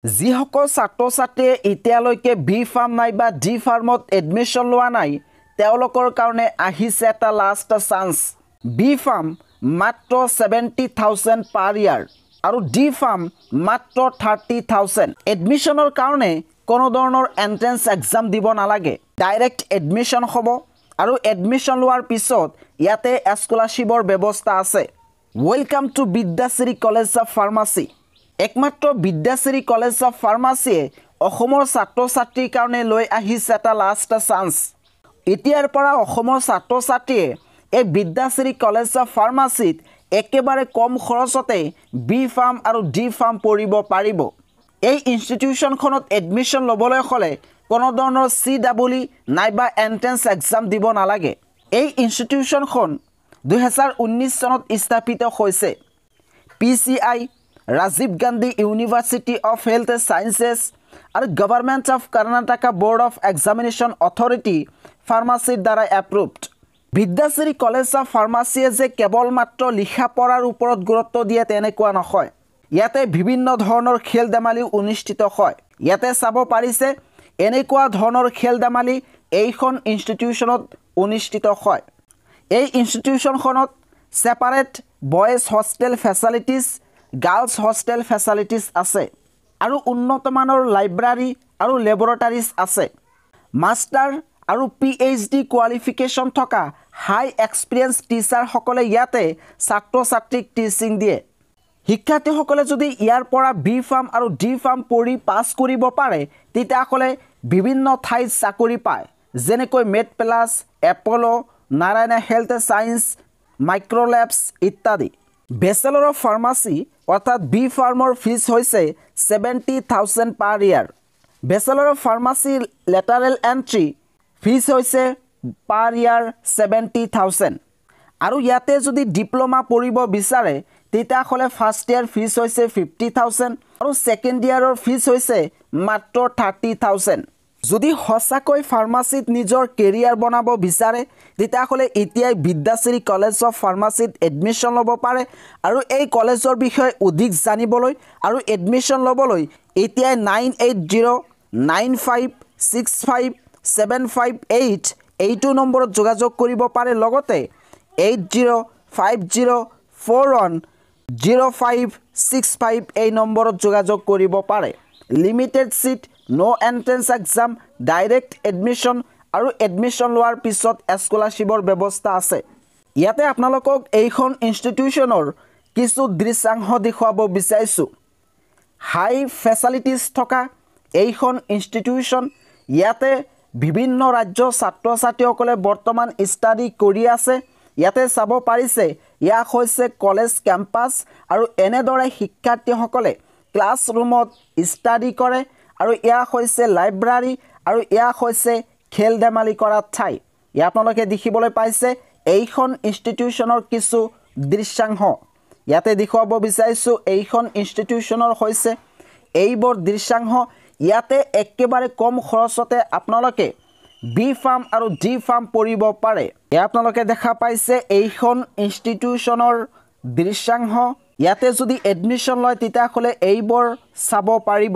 যিসকল ছাত্ৰ ছাত্ৰীয়ে এতিয়ালৈকে বি ফাৰ্ম নাইবা ডি ফাৰ্মত এডমিশ্যন লোৱা নাই তেওঁলোকৰ কাৰণে আহিছে এটা লাষ্ট চান্স বি ফাৰ্ম মাত্ৰ 70,000 পাৰ ইয়াৰ আৰু ডি ফাৰ্ম মাত্ৰ 30,000 এডমিশ্যনৰ কাৰণে কোনো ধৰণৰ এন্ট্ৰেন্স এক্সাম দিব নালাগে ডাইৰেক্ট এডমিশ্যন হ'ব আৰু এডমিশ্যন লোৱাৰ পিছত ইয়াতে স্কলাৰশ্বিপৰ ব্যৱস্থা আছে welcome to Vidyashree college of pharmacy একমাত্ৰ বিদ্যাশ্ৰী কলেজ অফ ফাৰ্মাচীয়ে অসমৰ ছাত্ৰ ছাত্ৰীৰ কাৰণে লৈ আহিছে এটা লাষ্ট চান্স এতিয়াৰ পৰা অসমৰ ছাত্ৰ ছাত্ৰীয়ে এই বিদ্যাশ্ৰী কলেজ অফ ফাৰ্মাচীত একেবাৰে কম খৰচতে বি ফাৰ্ম আৰু ডি ফাৰ্ম পঢ়িব পাৰিব এই ইনষ্টিটিউচনখনত এডমিশ্যন ল'বলৈ হ'লে কোনো ধৰণৰ CEE নাইবা এন্ট্ৰেন্স এক্সাম দিব নালাগে এই ইনষ্টিটিউচনখন 2019 চনত স্থাপিত হৈছে PCI Rajiv Gandhi University of Health Sciences and Government of Karnataka Board of Examination Authority Pharmacy দ্বাৰা approved. বিদ্যাশ্ৰী কলেজ অফ ফাৰ্মাচীয়ে যে কেৱল মাত্ৰ লিখা পঢ়াৰ ওপৰত গুৰুত্ব দিয়ে তেনেকুৱা নহয় ইয়াতে বিভিন্ন ধৰণৰ খেল ধেমালি অনুষ্ঠিত হয় ইয়াতে চাব পাৰিছে এনেকুৱা ধৰণৰ খেল ধেমালি এইখন ইনষ্টিটিউচনত অনুষ্ঠিত হয় এই ইনষ্টিটিউচনখনত separate boys hostel facilities girls hostel facilities আছে আৰু উন্নতমানৰ লাইব্ৰেৰী আৰু লেবৰেটৰীজ আছে মাষ্টাৰ আৰু PhD কোৱালিফিকেশ্যন থকা হাই এক্সপিৰিয়েন্স টিচাৰ সকলে ইয়াতে ছাত্ৰ ছাত্ৰীক টিচিং দিয়ে শিক্ষাৰ্থীসকলে যদি ইয়াৰ পৰা বি ফাৰ্ম আৰু ডি ফাৰ্ম পঢ়ি পাছ কৰিব পাৰে তেতিয়াহ'লে বিভিন্ন ঠাইত চাকৰি পায় যেনেকৈ Med Plus Apollo Narayana health science Microlabs ইত্যাদি বেচেলৰ অফ ফাৰ্মাচী অৰ্থাৎ বি ফাৰ্মৰ ফিজ হৈছে 70,000 per year bachelor of pharmacy lateral entry fees হৈছে পাৰ ইয়াৰ 70,000 আৰু ইয়াতে যদি ডিপ্লোমা পঢ়িব বিচাৰে তেতিয়াহ'লে ফাৰ্ষ্ট ইয়াৰ ফিজ হৈছে 50,000 আৰু ছেকেণ্ড ইয়াৰৰ ফিজ হৈছে মাত্ৰ 30,000 যদি হসাকৈ ফাৰ্মাসীত নিজৰ কেৰিয়াৰ বনাব বিচাৰে তেতিয়াহ'লে এতিয়াই বিদ্যাশ্ৰী কলেজ অফ ফাৰ্মাসীত এডমিশ্যন ল'ব পাৰে আৰু এই কলেজৰ বিষয়ে অধিক জানিবলৈ আৰু এডমিশ্যন ল'বলৈ এতিয়াই 9809565758 এইটো নম্বৰত যোগাযোগ কৰিব পাৰে লগতে 8050410565 এই নম্বৰত যোগাযোগ কৰিব পাৰে লিমিটেড সিট নো এন্ট্ৰেন্স এক্সাম ডাইৰেক্ট এডমিশ্যন আৰু এডমিশ্যন লোৱাৰ পিছত স্কলাৰশ্বিপৰ ব্যৱস্থা আছে ইয়াতে আপোনালোকক এইখন ইনষ্টিটিউচনৰ কিছু দৃশ্যাংশ দেখুৱাব বিচাৰিছো হাই ফেচিলিটিজ থকা এইখন ইনষ্টিটিউচন ইয়াতে বিভিন্ন ৰাজ্য ছাত্ৰ ছাত্ৰীসকলে বৰ্তমান ষ্টাডি কৰি আছে ইয়াতে চাব পাৰিছে ইয়া হৈছে কলেজ কেম্পাছ আৰু এনেদৰে শিক্ষাৰ্থীসকলে ক্লাছৰুমত ষ্টাডি কৰে আৰু ইয়া হৈছে লাইব্ৰেৰী আৰু ইয়া হৈছে খেল ধেমালি কৰা ঠাই ইয়া আপোনালোকে দেখিবলৈ পাইছে এইখন ইনষ্টিটিউচনৰ কিছু দৃশ্যাংশ ইয়াতে দেখুৱাব বিচাৰিছো এইখন ইনষ্টিটিউচনৰ হৈছে এইবোৰ দৃশ্যাংশ ইয়াতে একেবাৰে কম খৰচতে আপোনালোকে বি ফাৰ্ম আৰু ডি ফাৰ্ম পঢ়িব পাৰে ইয়া আপোনালোকে দেখা পাইছে এইখন ইনষ্টিটিউচনৰ দৃশ্যাংশ ইয়াতে যদি এডমিশ্যন লয় তেতিয়াহ'লে এইবোৰ চাব পাৰিব